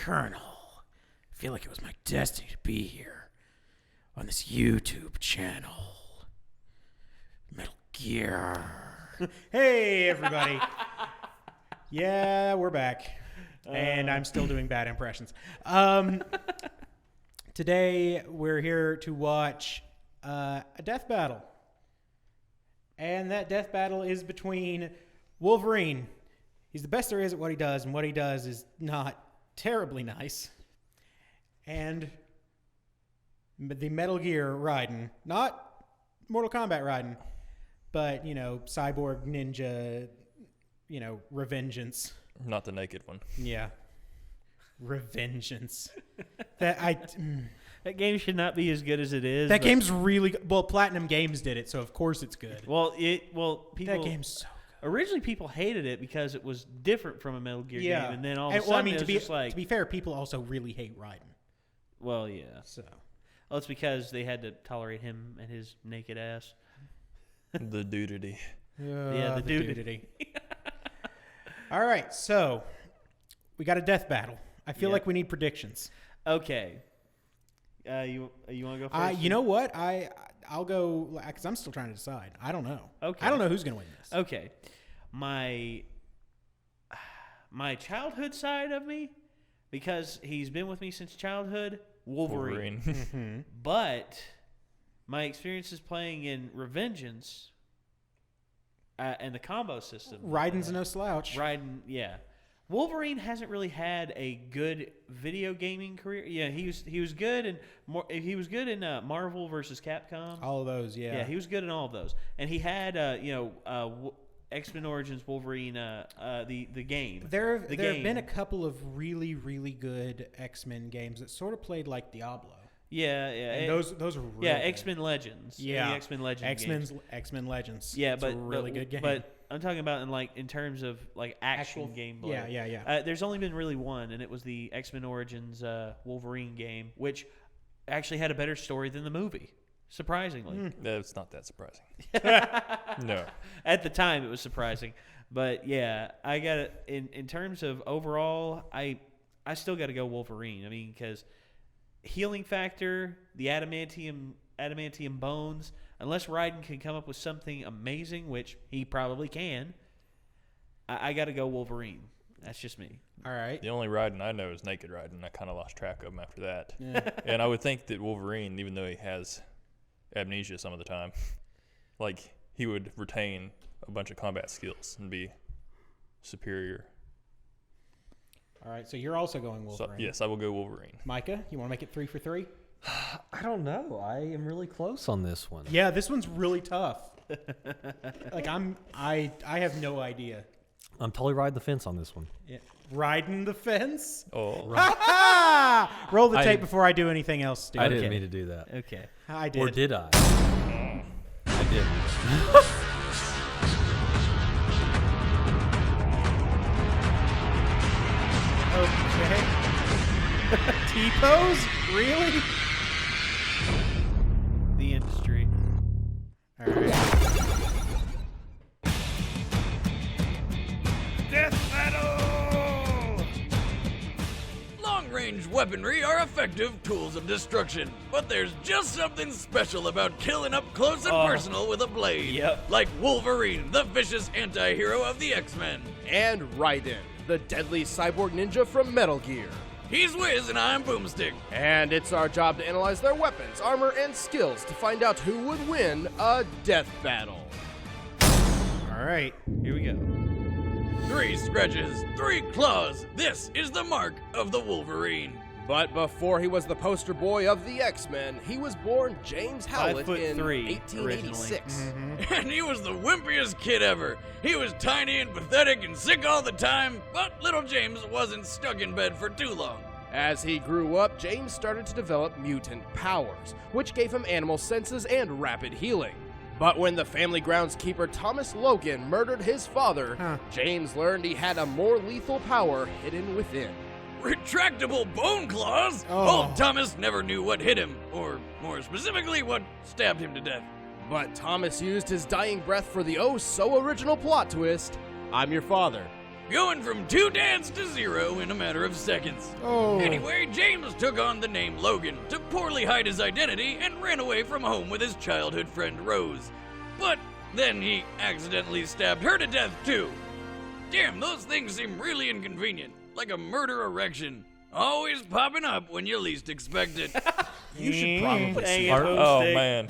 Colonel. I feel like it was my destiny to be here on this YouTube channel. Metal Gear. Hey, everybody. Yeah, we're back. And I'm still doing bad impressions. Today, we're here to watch a death battle. And that death battle is between Wolverine. He's the best there is at what he does, and what he does is not terribly nice. And the Metal Gear Raiden. Not Mortal Kombat Raiden, but, cyborg ninja, revengeance. Not the naked one. Yeah. Revengeance. That game should not be as good as it is. That game's really good. Well, Platinum Games did it, so of course it's good. People. That game's so good. Originally, people hated it because it was different from a Metal Gear game, and then all of a sudden, it was just like. To be fair, people also really hate Raiden. Well, yeah. So. Well, it's because they had to tolerate him and his naked ass. The dudity. Yeah, the dudity. All right, so we got a death battle. I feel like we need predictions. Okay. You want to go first? You know what? I'll go because I'm still trying to decide. I don't know. Okay. I don't know who's going to win this. Okay. My childhood side of me, because he's been with me since childhood, Wolverine. Mm-hmm. But my experiences playing in Revengeance and the combo system. Raiden's no slouch. Raiden, yeah. Wolverine hasn't really had a good video gaming career. Yeah, he was good in Marvel versus Capcom. All of those, yeah. Yeah, he was good in all of those, and he had X-Men Origins Wolverine, the game. There have been a couple of really, really good X-Men games that sort of played like Diablo. Yeah. And those are really good. X-Men Legends. Yeah, the X-Men Legends. X-Men Legends. Yeah, it's a really good game. But I'm talking about in terms of like action gameplay. Yeah. There's only been really one, and it was the X-Men Origins Wolverine game, which actually had a better story than the movie. Surprisingly. It's not that surprising. No. At the time, it was surprising. But, yeah, I got it. In terms of overall, I still got to go Wolverine. I mean, because healing factor, the adamantium bones, unless Raiden can come up with something amazing, which he probably can, I got to go Wolverine. That's just me. All right. The only Raiden I know is Naked Raiden. I kind of lost track of him after that. Yeah. And I would think that Wolverine, even though he has amnesia some of the time, like he would retain a bunch of combat skills and be superior. All right, so you're also going Wolverine. So, yes, I will go Wolverine. Micah, you want to make it 3 for 3? I don't know. I am really close on this one. Yeah, this one's really tough. Like I have no idea. I'm totally riding the fence on this one. Yeah. Riding the fence? Oh. Right. Roll the tape before I do anything else, dude. I didn't mean to do that. Okay. I did. Or did I? I did. Okay. T-pose? Really? The industry. All right. Death battle! Long-range weaponry are effective tools of destruction, but there's just something special about killing up close and personal with a blade. Yep. Like Wolverine, the vicious anti-hero of the X-Men. And Raiden, the deadly cyborg ninja from Metal Gear. He's Wiz and I'm Boomstick. And it's our job to analyze their weapons, armor, and skills to find out who would win a death battle. All right. Here we go. 3 scratches, 3 claws. This is the mark of the Wolverine. But before he was the poster boy of the X-Men, he was born James Howlett in 5'3" 1886. And he was the wimpiest kid ever. He was tiny and pathetic and sick all the time, but little James wasn't stuck in bed for too long. As he grew up, James started to develop mutant powers, which gave him animal senses and rapid healing. But when the family groundskeeper Thomas Logan murdered his father, James learned he had a more lethal power hidden within. Retractable bone claws? Old Thomas never knew what hit him, or more specifically, what stabbed him to death. But Thomas used his dying breath for the oh-so-original plot twist. I'm your father. going from 2 dads to 0 in a matter of seconds. Oh. Anyway, James took on the name Logan to poorly hide his identity and ran away from home with his childhood friend Rose. But then he accidentally stabbed her to death too. Damn, those things seem really inconvenient, like a murder erection. Always popping up when you least expect it. You should probably see Are- Oh man,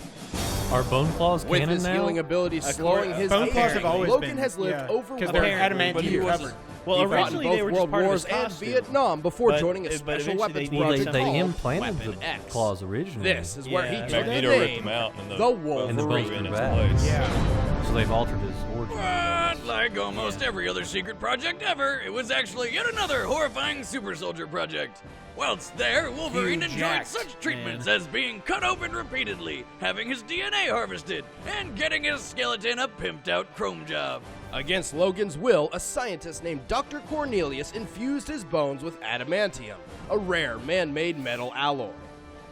Are bone claws With canon his now? healing ability slowing his Bone claws aging, have always Logan been, has lived yeah, over because 100 they're but he adamantium was- covered. Well, He fought in originally both they were World just part Wars of his and costume. Vietnam before But- joining a but special eventually weapons they Well, project they called implanted Weapon the X. claws originally. This is where he Yeah. took Magneto the ripped name, him out, and the the Wolverine. Wolverine in its back. place. Yeah. So they've altered his origin. But like almost every other secret project ever, it was actually yet another horrifying super soldier project. Whilst there, Wolverine Huge enjoyed jacked, such treatments man. as being cut open repeatedly, having his DNA harvested, and getting his skeleton a pimped out chrome job. Against Logan's will, a scientist named Dr. Cornelius infused his bones with adamantium, a rare man-made metal alloy.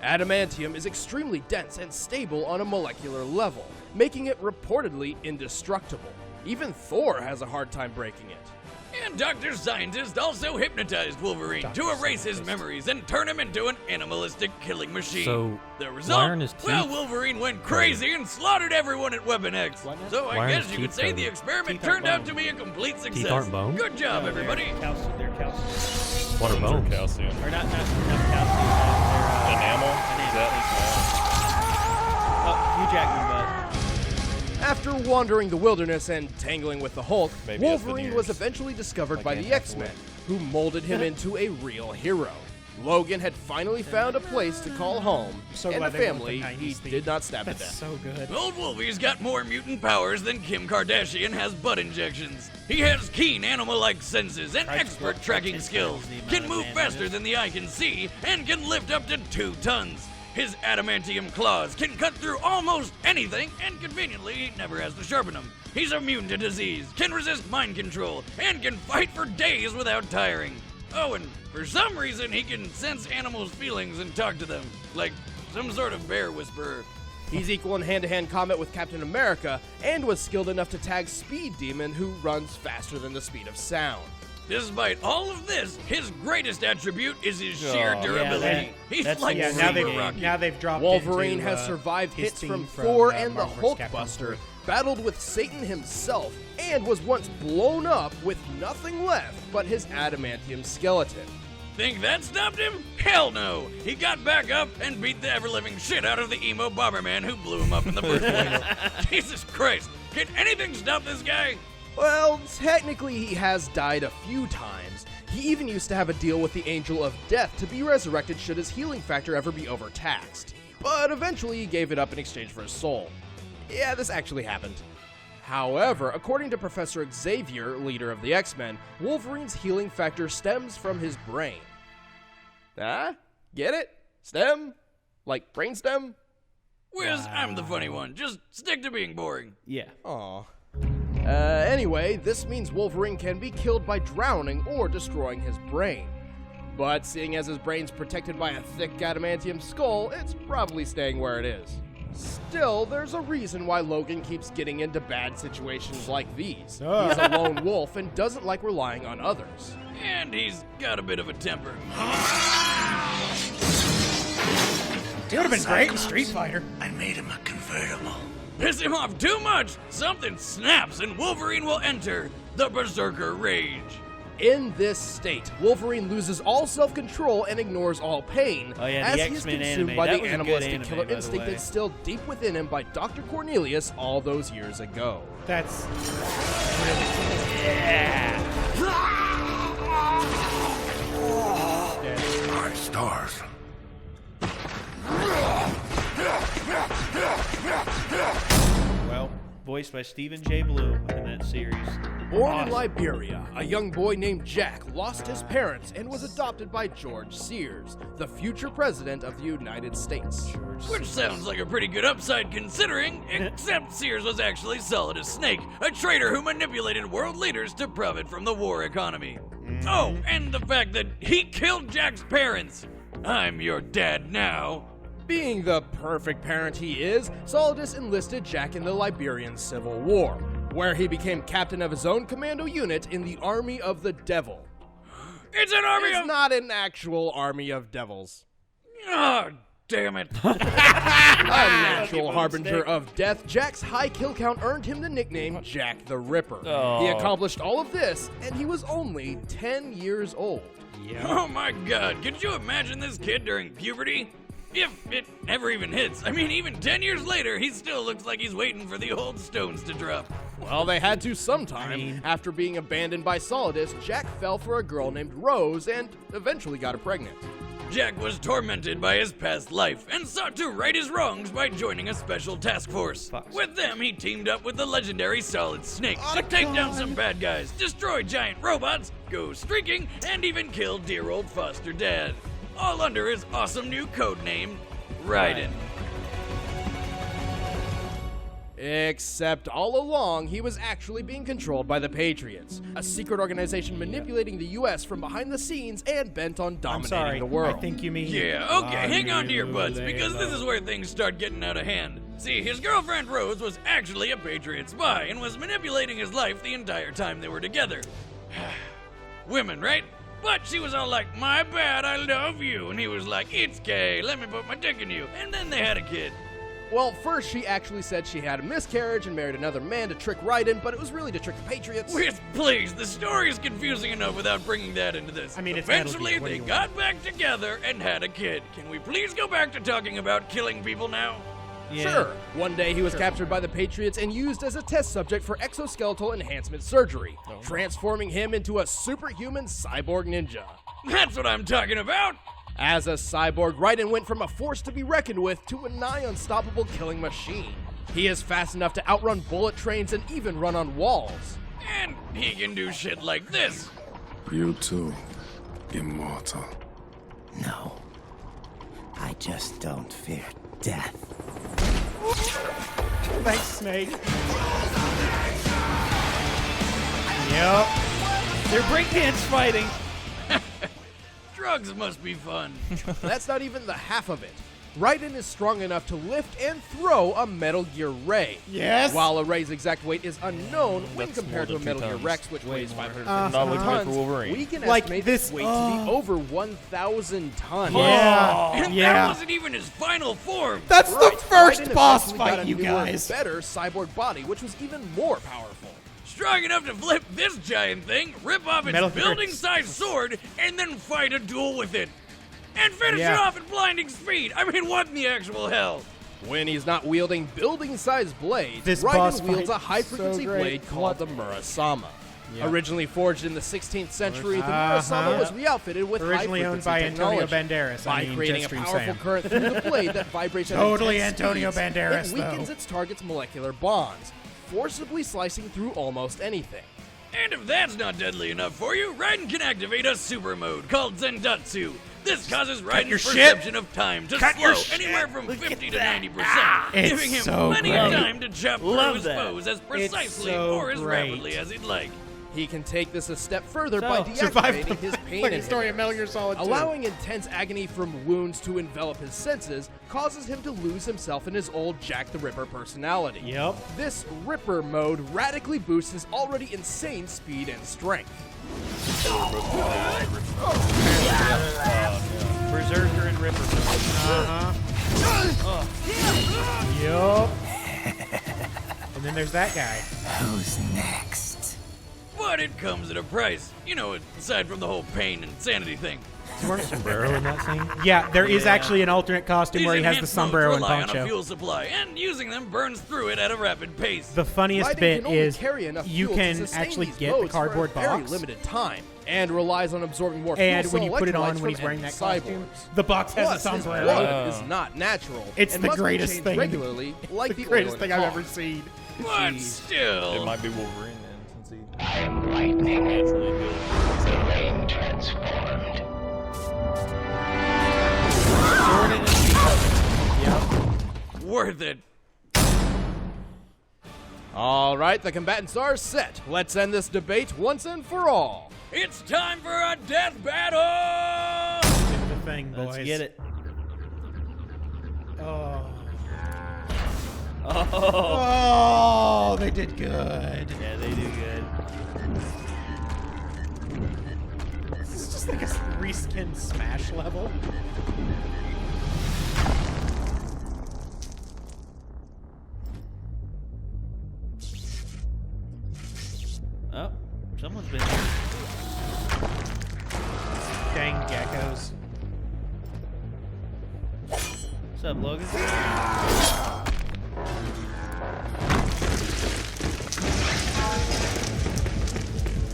Adamantium is extremely dense and stable on a molecular level, making it reportedly indestructible. Even Thor has a hard time breaking it. And Dr. Scientist also hypnotized Wolverine to erase his memories and turn him into an animalistic killing machine. So, the why result? aren't his Well, teeth Wolverine went crazy and slaughtered everyone at Weapon X. So Why I aren't guess his you could teeth say the covered? experiment Teeth aren't turned out bone. to be a complete success. aren't bone? Good job, everybody. They're calcium. What are Bones are bones? calcium. Or not calcium. Enamel? Is that? Hugh Jackman, After wandering the wilderness and tangling with the Hulk, Maybe it's Wolverine veneers. was eventually discovered by Anne the X-Men, who molded him into a real hero. Logan had finally found a place to call home, so and glad the they went with family the 90s he theme. did not stab to That's death. so good. Old Wolvie's got more mutant powers than Kim Kardashian has butt injections. He has keen animal-like senses and expert tracking skills, can move faster than the eye can see, and can lift up to 2 tons. His adamantium claws can cut through almost anything, and conveniently, he never has to sharpen them. He's immune to disease, can resist mind control, and can fight for days without tiring. Oh, and for some reason, he can sense animals' feelings and talk to them, like some sort of bear whisperer. He's equal in hand-to-hand combat with Captain America, and was skilled enough to tag Speed Demon, who runs faster than the speed of sound. Despite all of this, his greatest attribute is his sheer Oh. durability. Yeah, He's that's like the Yeah, super now rocky. they've dropped Wolverine into, has survived his hits theme from from, Thor and the Marvel vs. Capcom Hulkbuster, 3. battled with Satan himself, and was once blown up with nothing left but his adamantium skeleton. Think that stopped him? Hell no! He got back up and beat the ever-living shit out of the emo Bomberman who blew him up in the first place. Jesus Christ! Can anything stop this guy? Well, technically he has died a few times. He even used to have a deal with the Angel of Death to be resurrected should his healing factor ever be overtaxed. But eventually he gave it up in exchange for his soul. Yeah, this actually happened. However, according to Professor Xavier, leader of the X-Men, Wolverine's healing factor stems from his brain. Ah? Get it? Stem? Like brainstem? Wiz, I'm the funny one. Just stick to being boring. Yeah. Aw. Anyway, this means Wolverine can be killed by drowning or destroying his brain. But seeing as his brain's protected by a thick adamantium skull, it's probably staying where it is. Still, there's a reason why Logan keeps getting into bad situations like these. He's a lone wolf and doesn't like relying on others. And he's got a bit of a temper. He would have been great in Street Fighter. I made him a convertible. Piss him off too much, something snaps and Wolverine will enter the Berserker Rage. In this state, Wolverine loses all self-control and ignores all pain, Oh, yeah, as the he's X-Men consumed anime. by That the was a good animalistic anime, killer by the instinct way. instilled deep within him by Dr. Cornelius all those years ago. That's My stars. Well, voiced by Stephen J. Blue in that series. Born in Awesome. Liberia, a young boy named Jack lost his parents and was adopted by George Sears, the future president of the United States. Which sounds like a pretty good upside considering, except Sears was actually solid as Snake, a traitor who manipulated world leaders to profit from the war economy. Oh, and the fact that he killed Jack's parents. I'm your dad now. Being the perfect parent he is, Solidus enlisted Jack in the Liberian Civil War. where he became captain of his own commando unit in the Army of the Devil. It's an army It's of... not an actual army of devils. Oh, damn it. A natural harbinger of death, Jack's high kill count earned him the nickname Jack the Ripper. He accomplished all of this, and he was only 10 years old. Oh my god, could you imagine this kid during puberty? If it ever even hits. I mean, even 10 years later, he still looks like he's waiting for the old stones to drop. Well, they had to sometime. After being abandoned by Solidus, Jack fell for a girl named Rose and eventually got her pregnant. Jack was tormented by his past life and sought to right his wrongs by joining a special task force. With them, he teamed up with the legendary Solid Snake to take down some bad guys, destroy giant robots, go streaking, and even kill dear old foster dad. All under his awesome new code name, Raiden. Except all along, he was actually being controlled by the Patriots, a secret organization manipulating the U.S. from behind the scenes and bent on I'm dominating sorry. the world. I think you mean. Yeah, okay, hang on to your butts, because this is where things start getting out of hand. See, his girlfriend Rose was actually a Patriot spy and was manipulating his life the entire time they were together. Women, right? But she was all like, my bad, I love you. And he was like, it's gay, let me put my dick in you. And then they had a kid. Well, first she actually said she had a miscarriage and married another man to trick Raiden, but it was really to trick the Patriots. Please, the story is confusing enough without bringing that into this. I mean, it's eventually Metal Gear. What do they you got back together and had a kid. Can we please go back to talking about killing people now? Sure. One day he was captured by the Patriots and used as a test subject for exoskeletal enhancement surgery, transforming him into a superhuman cyborg ninja. That's what I'm talking about. As a cyborg, Raiden went from a force to be reckoned with to a nigh unstoppable killing machine. He is fast enough to outrun bullet trains and even run on walls. And he can do shit like this. You too, immortal. No. I just don't fear death. Thanks, Snake. Yep. They're breakdance fighting. Drugs must be fun. That's not even the half of it. Raiden is strong enough to lift and throw a Metal Gear Ray. Yes. While a Ray's exact weight is unknown when That's compared to more a than Metal 2 Gear tons. Rex, which weighs 550 Not looking good for tons, Wolverine. we can Like estimate this- this weight to be over 1,000 tons. Yeah. And that wasn't even his final form. That's Right, the first Raiden boss eventually got fight, a you newer, guys. better cyborg body, which was even more powerful. Strong enough to flip this giant thing, rip off its Metal Gear. building-sized sword, and then fight a duel with it. And finish it Yeah. off at blinding speed. I mean, what in the actual hell? When he's not wielding building-sized blades, This boss Raiden wields a fight high-frequency is so great. blade called the Murasama. Yep. Originally forged in the 16th century, the Murasama was re-outfitted with Originally owned by high-frequency Antonio technology. Banderas. By I mean, creating a Jetstream powerful Sam. current through the blade that vibrates at Totally intense Antonio speeds, Banderas, it weakens though. its target's molecular bonds, forcibly slicing through almost anything. And if that's not deadly enough for you, Raiden can activate a super mode called Zendatsu. This causes your Raiden's shit. perception of time to Cut your slow shit. anywhere from 50 to 90%, It's giving him so plenty of great. time to chop through Love his that. foes as precisely so or as great. rapidly as he'd like. He can take this a step further So, by Survive deactivating his pain like a story of inhibitor. Metal Gear Solid 2. Allowing intense agony from wounds to envelop his senses causes him to lose himself in his old Jack the Ripper personality. Yep. This Ripper mode radically boosts his already insane speed and strength. Berserker and Ripper. Yup. And then there's that guy. Who's next? But it comes at a price. You know, aside from the whole pain and sanity thing. Is he wearing a sombrero in that scene? Yeah, there is actually an alternate costume These where he has the enhanced sombrero modes and rely on a poncho. fuel supply, and using them burns through it at a rapid pace. The funniest Raiden bit can only is carry enough you fuel to can sustain actually these get the modes cardboard for a very box, limited time, and relies on absorbing more and fuel when you cell put it on electrolytes when he's from wearing that empty costume, cyborgs. the box has Plus, a his sombrero. blood is not natural. It's and the must be greatest changed thing. regularly, like the the greatest oil thing in a I've car. ever seen. But still, It might be Wolverine then, since he I am lightning, naturally built. the rain transformed. worth it. All right, the combatants are set. Let's end this debate once and for all. It's time for a death battle! The thing, boys. Let's get it. Oh. Oh. Oh. Oh, they did good. Yeah, they do good. It's just like a reskin Smash level. Oh, someone's been. Dang geckos. What's up, Logan?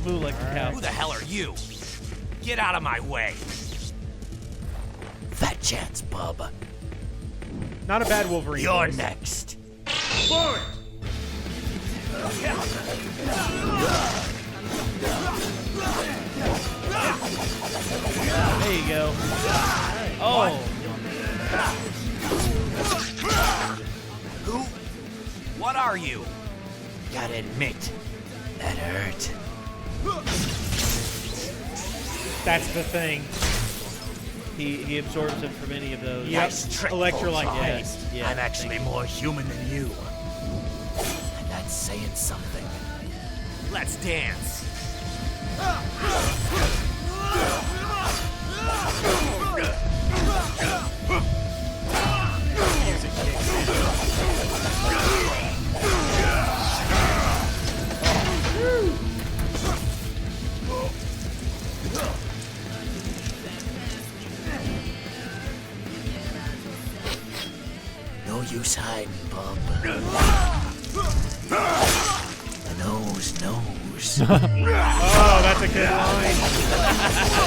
Move like a cow. Who the hell are you? Get out of my way. Fat chance, bub. Not a bad Wolverine. You're voice. next. There you go. Oh. Who? What are you? Gotta admit, that hurt. That's the thing. He absorbs him from any of those. Yep. Nice trick, Electrolyte Bullseye. paste. Yeah, I'm actually more human than you. And that's saying something. Let's dance. Music kicks in. No use hiding, bub. The nose knows. Oh, that's a good line.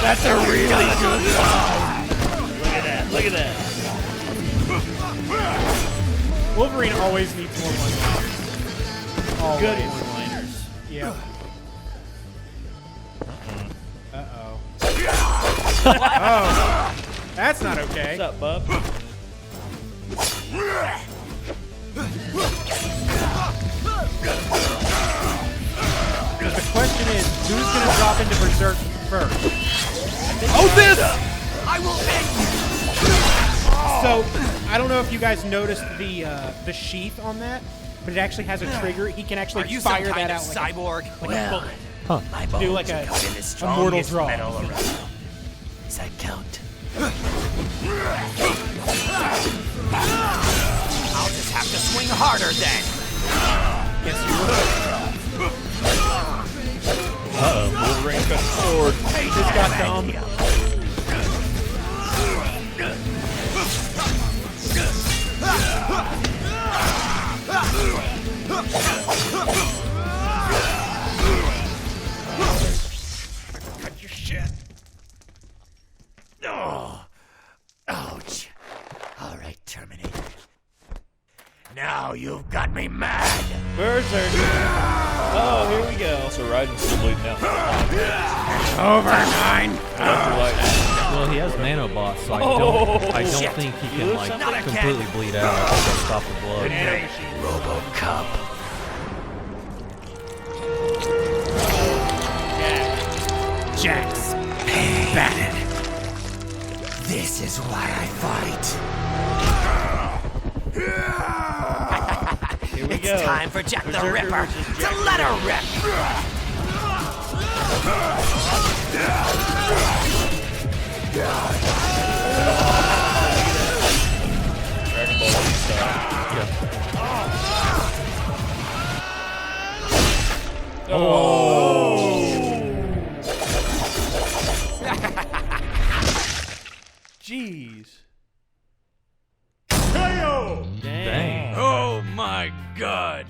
That's a really good line. Look at that. Look at that. Wolverine always needs more one-liners. Always. Good one-liners. Yeah. Uh-oh. Oh. That's not okay. What's up, bub? But the question is, who's going to drop into Berserk first? Oh, this! I will end you! So, I don't know if you guys noticed the sheath on that, but it actually has a trigger. He can actually Are you fire some kind that of out like cyborg? a Well, my bones do like are a covered in the mortal strongest draw. metal around. Does that count? I'll just have to swing harder then. Yes, you will. Uh-oh, Wolverine got the sword. He just got dumb. Cut your shit. Oh, ouch. All right, Terminator. Now you've got me mad. Berserk. Oh, here we go. So Raiden's still bleeding out. Over 9. Electrolyte. Well, he has nanobots, so I don't shit. think he You can lose like something? completely bleed out. He'll stop the blood. RoboCop. Jax. Batted. This is why I fight. Here we It's go. time for Jack the Berserker Ripper versus to Jack let her rip. Dragon Ball Z style. Jeez. Dang. Oh my god.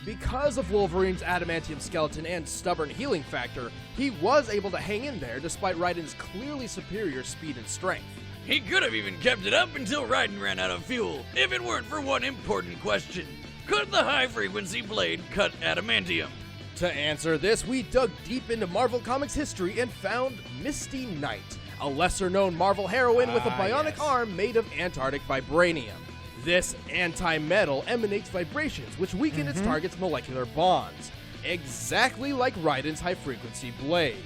Because of Wolverine's adamantium skeleton and stubborn healing factor, he was able to hang in there despite Raiden's clearly superior speed and strength. He could have even kept it up until Raiden ran out of fuel, if it weren't for one important question. Could the high-frequency blade cut adamantium? To answer this, we dug deep into Marvel Comics history and found Misty Knight, a lesser-known Marvel heroine with a bionic arm made of Antarctic vibranium. This anti-metal emanates vibrations which weaken its target's molecular bonds, exactly like Raiden's high-frequency blade.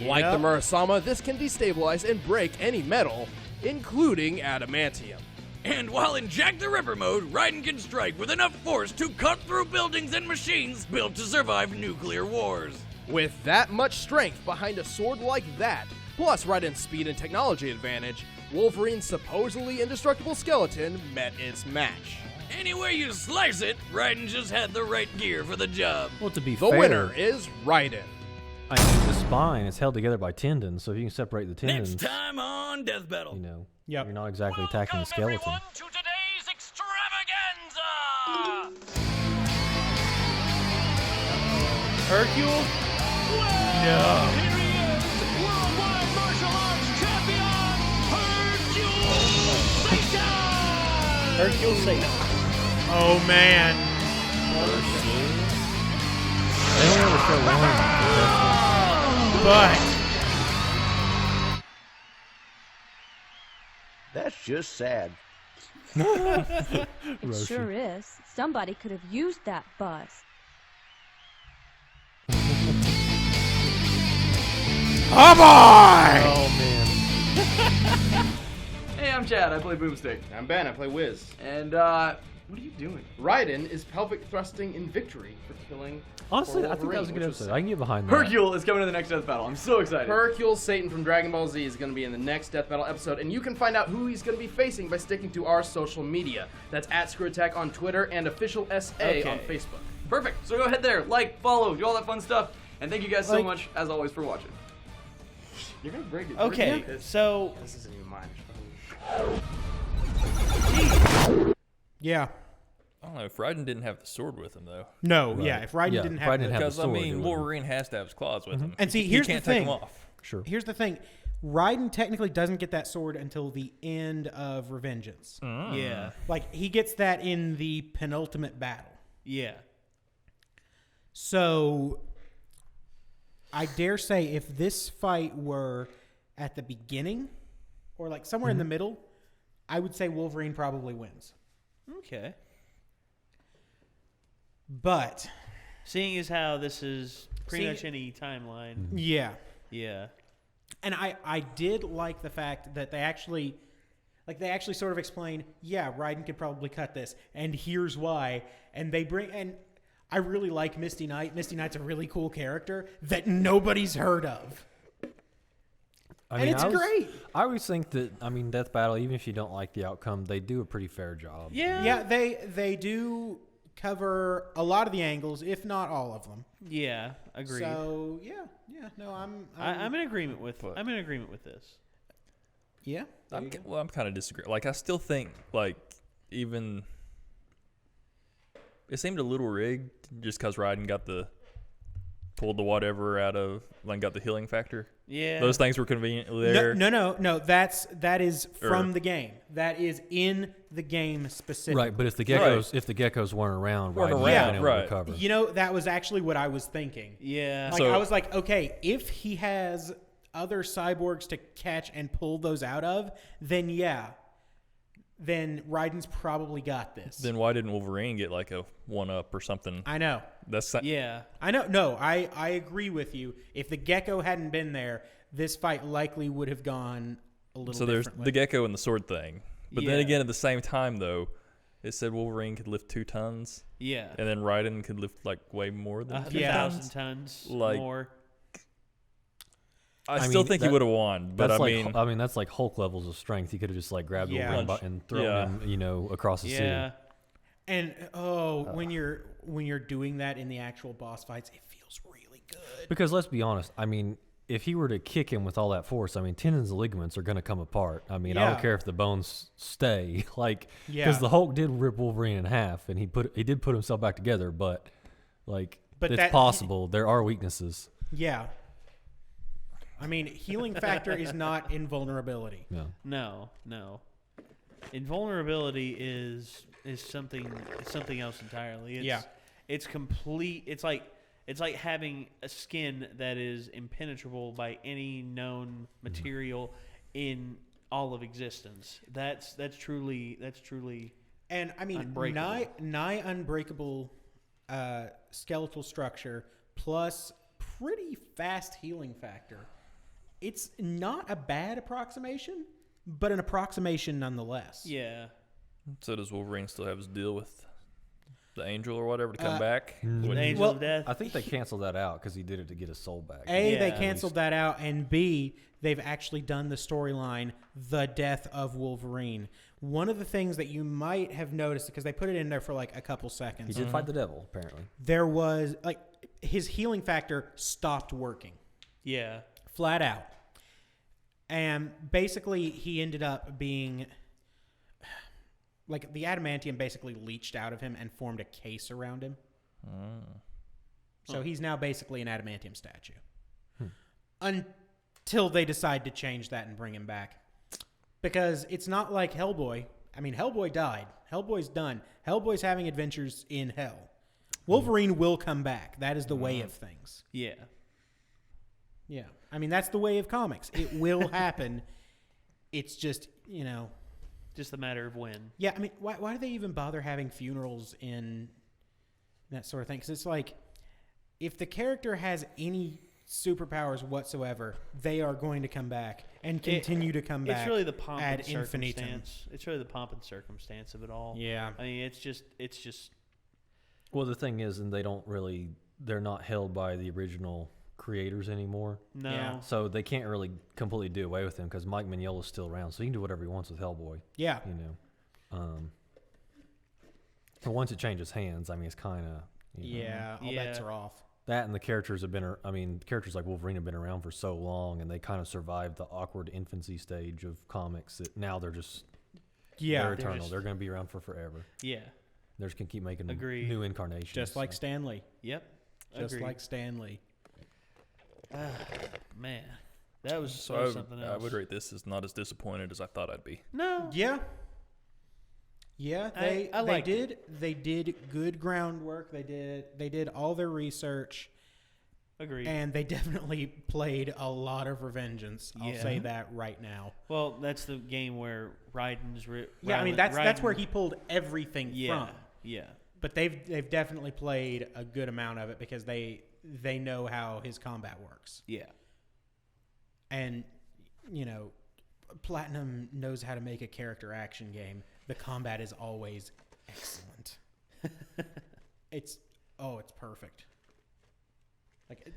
Like the Murasama, this can destabilize and break any metal, including adamantium. And while in Jack the Ripper mode, Raiden can strike with enough force to cut through buildings and machines built to survive nuclear wars. With that much strength behind a sword like that, plus Raiden's speed and technology advantage, Wolverine's supposedly indestructible skeleton met its match. Any way you slice it, Raiden just had the right gear for the job. Well, to be The fair, winner is Raiden. I mean, the spine is held together by tendons, so if you can separate the tendons, Next time on Death Battle. you know, Yep. you're not exactly attacking the skeleton. Everyone, to today's extravaganza! Hercule? Here he is, worldwide martial arts champion, Hercule Satan! Hercule Satan. Oh man. They don't ever show one. But That's just sad. It sure is. Somebody could have used that buzz. come on! Oh man. Hey, I'm Chad. I play Boomstick. I'm Ben, I play Wiz. And, what are you doing? Raiden is pelvic thrusting in victory for killing Honestly, poor I think that was a good Wolverine, which episode. I can get behind that. Hercule is coming to the next death battle. I'm so excited. Hercule Satan from Dragon Ball Z is going to be in the next Death Battle episode, and you can find out who he's going to be facing by sticking to our social media. That's at Screw Attack on Twitter and Official SA on Facebook. Perfect. So go ahead there, like, follow, do all that fun stuff. And thank you guys so Like- much, as always, for watching. You're going to break it. Okay, so This isn't even mine. yeah. I don't know if Raiden didn't have the sword with him though. No, Right. yeah. If Raiden Yeah, didn't if have, Raiden didn't have the Because I sword, it mean, wouldn't. Wolverine has to have his claws with him. And see, He here's the can't take thing. them off. Sure. Here's the thing. Raiden technically doesn't get that sword until the end of Revengeance. yeah, Like he gets that in the penultimate battle. yeah. So I dare say if this fight were at the beginning or like somewhere in the middle, I would say Wolverine probably wins. Okay. But Seeing as how this is pretty See- much any timeline, yeah. yeah. And I did like the fact that they actually sort of explain, yeah, Raiden could probably cut this, and here's why. And I really like Misty Knight. Misty Knight's a really cool character that nobody's heard of. And it's great. I always think that, I mean, Death Battle, even if you don't like the outcome, they do a pretty fair job. Yeah. Yeah, they do cover a lot of the angles, if not all of them. Yeah, agreed. So no, I'm in agreement with. I'm in agreement with this. yeah. I'm kind of disagreeing. Like, I still think, like, even it seemed a little rigged just because Raiden pulled the whatever out of, like, got the healing factor. Yeah. Those things were conveniently there. No. That is from the game. That is in the game specifically. Right, but if the geckos weren't around, right, Yeah, able to recover. You know, that was actually what I was thinking. Yeah. Like, I was like, okay, if he has other cyborgs to catch and pull those out of, then then Raiden's probably got this. Then why didn't Wolverine get like a 1-up or something? I know. Yeah. I know. No, I agree with you. If the gecko hadn't been there, this fight likely would have gone a little So there's differently. the gecko and the sword thing. But then Yeah. again, at the same time, though, it said Wolverine could lift 2 tons. Yeah. And then Raiden could lift like way more than 2 1,000 tons. tons Like, more. I still think he would have won, but that's I mean, that's like Hulk levels of strength. He could have just like grabbed Wolverine and thrown him, across the city. And when you're doing that in the actual boss fights, it feels really good. Because let's be honest, I mean, if he were to kick him with all that force, I mean, tendons and ligaments are going to come apart. I mean, I don't care if the bones stay, because the Hulk did rip Wolverine in half, and he did put himself back together, but it's possible. There are weaknesses. Yeah. I mean, healing factor is not invulnerability. No. Invulnerability is something else entirely. It's complete. It's like having a skin that is impenetrable by any known material in all of existence. That's truly. And I mean, unbreakable. nigh unbreakable skeletal structure plus pretty fast healing factor. It's not a bad approximation, but an approximation nonetheless. Yeah. So does Wolverine still have his deal with the Angel or whatever to come back? The Angel of Death. I think they canceled that out because he did it to get his soul back. They canceled that out, and B, they've actually done the storyline, The Death of Wolverine. One of the things that you might have noticed, because they put it in there for like a couple seconds. He did fight the devil, apparently. There was, like, his healing factor stopped working. Yeah. Flat out. And basically, he ended up being... Like, the adamantium basically leached out of him and formed a case around him. So he's now basically an adamantium statue. Until they decide to change that and bring him back. Because it's not like Hellboy. I mean, Hellboy died. Hellboy's done. Hellboy's having adventures in hell. Wolverine will come back. That is the way of things. Yeah. Yeah. I mean, that's the way of comics. It will happen. It's just, Just a matter of when. Yeah, I mean, why do they even bother having funerals in that sort of thing? Because it's like, if the character has any superpowers whatsoever, they are going to come back and continue to come back. It's really the pomp and ad infinitum. circumstance. It's really the pomp and circumstance of it all. Yeah. I mean, it's just. Well, the thing is, and they're not held by the original creators anymore. No. Yeah. So they can't really completely do away with him because Mike Mignola's still around, so he can do whatever he wants with Hellboy. Yeah. But once it changes hands, I mean, it's kind of all bets are off. That and the characters have been. I mean, characters like Wolverine have been around for so long, and they kind of survived the awkward infancy stage of comics. That now they're just they're eternal. They're going to be around for forever. Yeah. They're just going to keep making Agreed. new incarnations. Just like Stan Lee. Yep. Just Agreed. like Stan Lee. Man, that was So something else. I would rate this as not as disappointed as I thought I'd be. No. Yeah. Yeah, they liked they did good groundwork. They did all their research. Agreed. And they definitely played a lot of Revengeance. I'll say that right now. Well, that's the game where Raiden's. I mean that's where he pulled everything from. Yeah. But they've definitely played a good amount of it because they know how his combat works. Yeah. And Platinum knows how to make a character action game. The combat is always excellent. It's perfect. Like,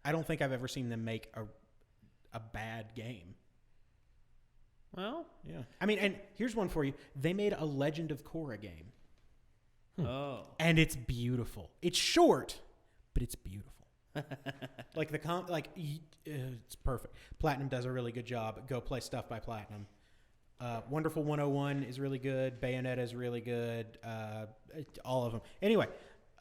I don't think I've ever seen them make a bad game. Well, yeah. I mean, and here's one for you. They made a Legend of Korra game. Oh. And it's beautiful. It's short, but it's beautiful. Like it's perfect. Platinum does a really good job. Go play stuff by Platinum. Wonderful 101 is really good. Bayonetta is really good. All of them. Anyway,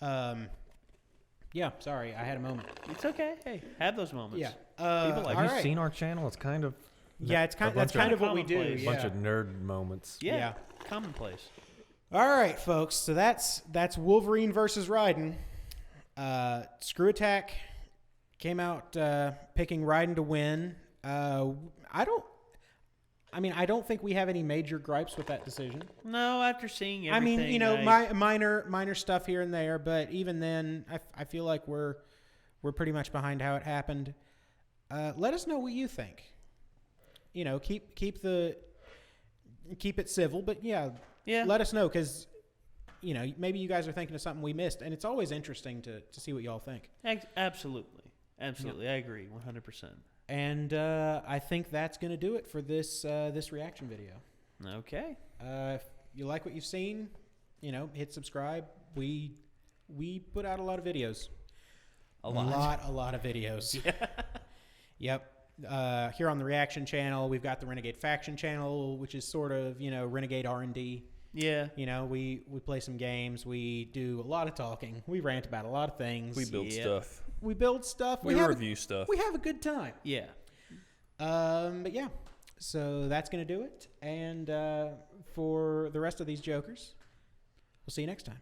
yeah. Sorry, I had a moment. It's okay. Hey, have those moments. Yeah. Have you seen our channel? It's kind of that's kind of what we do. A bunch of nerd moments. Yeah. Commonplace. All right, folks. So that's Wolverine versus Raiden. Screw Attack came out picking Raiden to win. I don't think we have any major gripes with that decision. No, after seeing everything. I mean, minor stuff here and there, but even then, I feel like we're pretty much behind how it happened. Let us know what you think. Keep it civil, but yeah. Let us know because, maybe you guys are thinking of something we missed, and it's always interesting to see what y'all think. Absolutely. I agree 100%. And I think that's going to do it for this reaction video. Okay. If you like what you've seen, hit subscribe. We put out a lot of videos. A lot of videos. Yep. Here on the reaction channel, we've got the Renegade Faction channel, which is sort of, Renegade R&D. Yeah. We play some games. We do a lot of talking. We rant about a lot of things. We build stuff. We build stuff. We review stuff. We have a good time. Yeah. But yeah, so that's going to do it. And for the rest of these jokers, we'll see you next time.